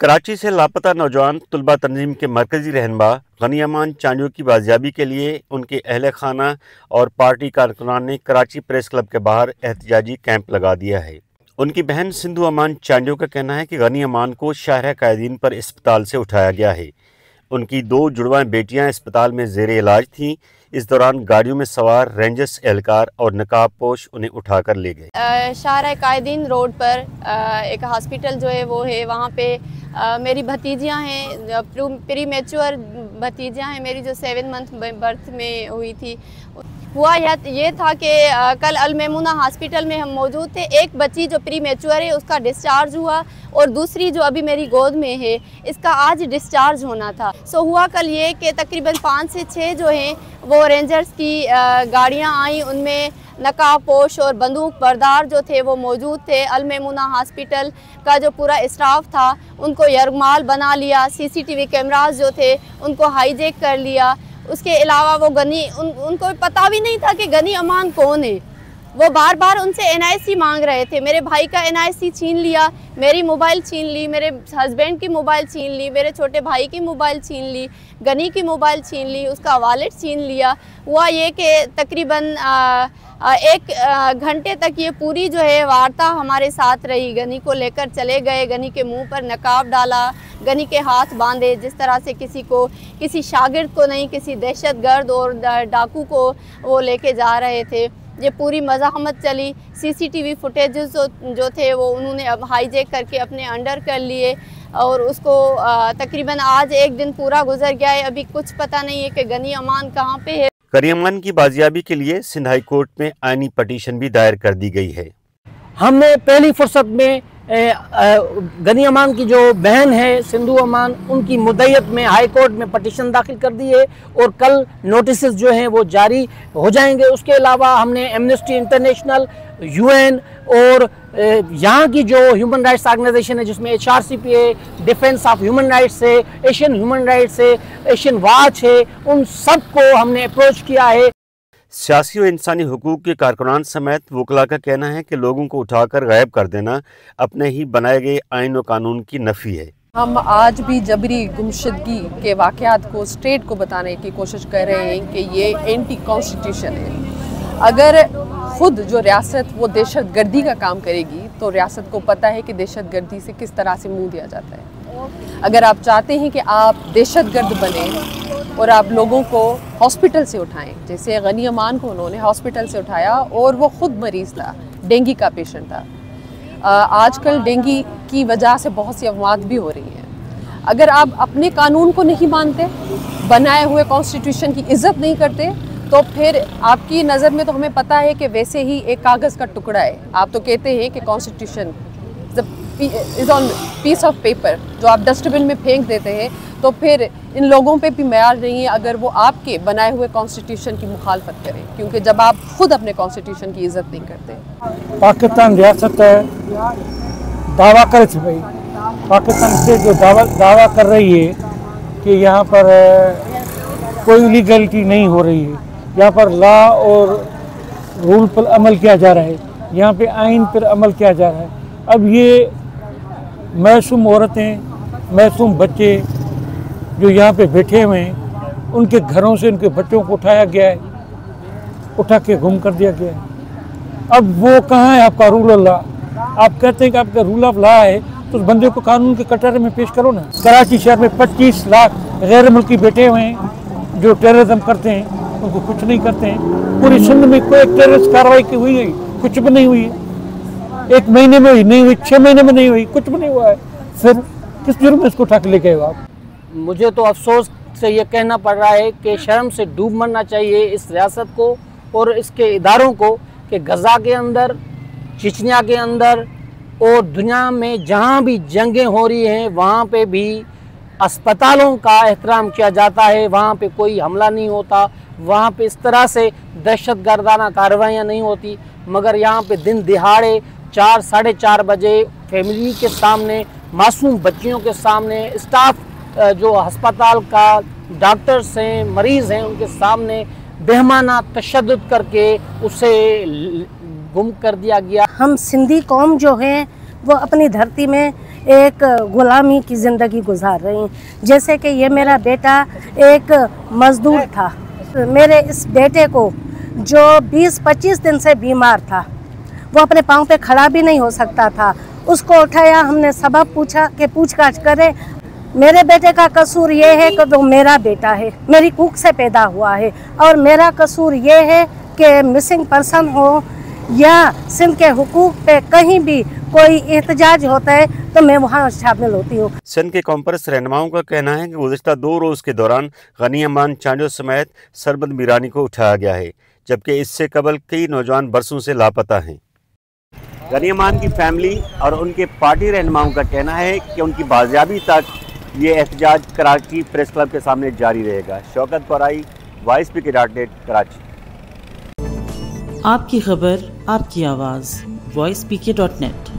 कराची से लापता नौजवान तुलबा तंजीम के मरकजी रहनुमा गनी अमान चांडियों की बाजियाबी के लिए उनके अहल खाना और पार्टी कारकुनान ने कराची प्रेस क्लब के बाहर एहतजाजी कैंप लगा दिया है। उनकी बहन सिंधु अमान चांडियों का कहना है कि गनी अमान को शाहरा कायदीन पर अस्पताल से उठाया गया है। उनकी 2 जुड़वा बेटियां अस्पताल में ज़ेर इलाज थीं। इस दौरान गाड़ियों में सवार रेंजर्स एहलकार और नकाबपोश उन्हें उठाकर ले गए। शाहरा कायदीन रोड पर एक हॉस्पिटल जो है वो है, वहाँ पे मेरी भतीजियाँ हैं, प्री मैच्योर भतीजियाँ हैं मेरी, जो 7 मंथ बर्थ में हुई थी। हुआ ये था कि कल अलमैमुना हॉस्पिटल में हम मौजूद थे। एक बच्ची जो प्री मैच्योर है उसका डिस्चार्ज हुआ और दूसरी जो अभी मेरी गोद में है इसका आज डिस्चार्ज होना था। सो हुआ कल ये कि तकरीबन 5 से 6 जो हैं वो रेंजर्स की गाड़ियाँ आई, उनमें नकाबपोश और बंदूक बरदार जो थे वो मौजूद थे। अलमैमुना हॉस्पिटल का जो पूरा स्टाफ था उनको यरगमाल बना लिया, सीसीटीवी कैमरास जो थे उनको हाईजैक कर लिया। उसके अलावा वो उनको पता भी नहीं था कि गनी अमान कौन है। वो बार बार उनसे NIC मांग रहे थे। मेरे भाई का NIC छीन लिया, मेरी मोबाइल छीन ली, मेरे हस्बैंड की मोबाइल छीन ली, मेरे छोटे भाई की मोबाइल छीन ली, गनी की मोबाइल छीन ली, उसका वॉलेट छीन लिया। हुआ ये कि तकरीबन 1 घंटे तक ये पूरी जो है वार्ता हमारे साथ रही। गनी को लेकर चले गए, गनी के मुंह पर नकाब डाला, गनी के हाथ बांधे, जिस तरह से किसी शागिर्द को नहीं, किसी दहशतगर्द और डाकू को वो लेके जा रहे थे। ये पूरी मज़ाहमत चली। CCTV फुटेजेस जो थे वो उन्होंने अब हाईजैक करके अपने अंडर कर लिए और उसको तकरीबन आज 1 दिन पूरा गुजर गया है। अभी कुछ पता नहीं है कि गनी अमान कहाँ पे है। गनी अमान की बाजियाबी के लिए सिंध हाई कोर्ट में आईनी पटिशन भी दायर कर दी गई है। हमने पहली फुर्सत में गनी अमान की जो बहन है सिंधु अमान, उनकी मुद्दत में हाई कोर्ट में पटिशन दाखिल कर दी है और कल नोटिस जो हैं वो जारी हो जाएंगे। उसके अलावा हमने एमनेस्टी इंटरनेशनल, UN और यहाँ की जो ह्यूमन राइट्स ऑर्गेनाइजेशन है जिसमें HRCP है, डिफेंस ऑफ ह्यूमन राइट्स है, एशियन ह्यूमन राइट्स है, एशियन वॉच है, उन सबको हमने अप्रोच किया है। सियासी और इंसानी हुकूक के कारकुनान समेत वकला का कहना है कि लोगों को उठाकर गायब कर देना अपने ही बनाए गए आइन और कानून की नफ़ी है। हम आज भी जबरी गुमशुदगी के वाक़यात को स्टेट को बताने की कोशिश कर रहे हैं कि ये एंटी कॉन्स्टिट्यूशन है। अगर खुद जो रियासत वो दहशतगर्दी का काम करेगी तो रियासत को पता है कि दहशतगर्दी से किस तरह से मुंह दिया जाता है। अगर आप चाहते हैं कि आप दहशतगर्द बने और आप लोगों को हॉस्पिटल से उठाएं, जैसे गनी अमान को उन्होंने हॉस्पिटल से उठाया और वो ख़ुद मरीज़ था, डेंगू का पेशेंट था। आजकल डेंगू की वजह से बहुत सी अमवात भी हो रही हैं। अगर आप अपने कानून को नहीं मानते, बनाए हुए कॉन्स्टिट्यूशन की इज़्ज़त नहीं करते, तो फिर आपकी नज़र में तो हमें पता है कि वैसे ही एक कागज़ का टुकड़ा है। आप तो कहते हैं कि constitution is on piece of paper, जो आप डस्टबिन में फेंक देते हैं, तो फिर इन लोगों पे भी मयार नहीं है अगर वो आपके बनाए हुए कॉन्स्टिट्यूशन की मुखालफत करें, क्योंकि जब आप खुद अपने कॉन्स्टिट्यूशन की इज़्ज़त नहीं करते। पाकिस्तान रियासत दावा करे थी भाई, पाकिस्तान से जो दावा कर रही है कि यहाँ पर कोई लीगलिटी नहीं हो रही है, यहाँ पर लॉ और रूल पर अमल किया जा रहा है, यहाँ पे आइन पर अमल किया जा रहा है। अब ये मासूम औरतें, मासूम बच्चे जो यहाँ पे बैठे हुए हैं, उनके घरों से उनके बच्चों को उठाया गया है, उठा के गुम कर दिया गया है। अब वो कहाँ है आपका रूल ऑफ लॉ? आप कहते हैं कि आपका रूल ऑफ लॉ है तो उस बंदे को कानून के कटघरे में पेश करो ना। कराची शहर में 25 लाख गैर मुल्की बैठे हुए हैं जो टेररिज्म करते हैं, उनको कुछ नहीं करते हैं। पूरी सिंध में कोई टेररिस्ट कार्रवाई की हुई है? कुछ भी नहीं हुई है। 1 महीने में नहीं हुई, 6 महीने में नहीं हुई, कुछ भी नहीं हुआ है। फिर किस जुर्म में इसको उठा के लेके आए आप? मुझे तो अफसोस से ये कहना पड़ रहा है कि शर्म से डूब मरना चाहिए इस रियासत को और इसके इदारों को कि गज़ा के अंदर, चिचनिया के अंदर और दुनिया में जहाँ भी जंगें हो रही हैं वहाँ पे भी अस्पतालों का एहतराम किया जाता है, वहाँ पे कोई हमला नहीं होता, वहाँ पे इस तरह से दहशतगर्दाना कार्रवाइयाँ नहीं होती। मगर यहाँ पे दिन दिहाड़े 4 साढ़े 4 बजे फैमिली के सामने, मासूम बच्चियों के सामने, स्टाफ जो अस्पताल का डॉक्टर्स हैं, मरीज़ हैं, उनके सामने बेहमाना तशद्दुद करके उसे गुम कर दिया गया। हम सिंधी कौम जो हैं वो अपनी धरती में एक गुलामी की ज़िंदगी गुजार रही हैं। जैसे कि ये मेरा बेटा एक मज़दूर था, मेरे इस बेटे को जो 20-25 दिन से बीमार था, वो अपने पाँव पे खड़ा भी नहीं हो सकता था, उसको उठाया, हमने सबब पूछा कि पूछताछ करें। मेरे बेटे का कसूर ये है कि वो मेरा बेटा है, मेरी कूख से पैदा हुआ है, और मेरा कसूर ये है कि मिसिंग पर्सन हो या सिंध के हुकूक पे कहीं भी कोई एहतजाज होता है तो मैं वहाँ शामिल होती हूँ। सिंध के कॉन्फ्रेंस रहनुमाओं का कहना है कि गुज़िश्ता 2 रोज़ के दौरान गनी अमान चांजो समेत सरबत मीरानी को उठाया गया है, जबकि इससे कबल कई नौजवान बरसों से लापता हैं। गनी अमान की फैमिली और उनके पार्टी रहनुमाओं का कहना है कि उनकी बाजियाबी तक ये एहतजाज कराची प्रेस क्लब के सामने जारी रहेगा। शौकत पराई, voicepk.net, कराची। आपकी खबर, आपकी आवाज़, voicepk.net।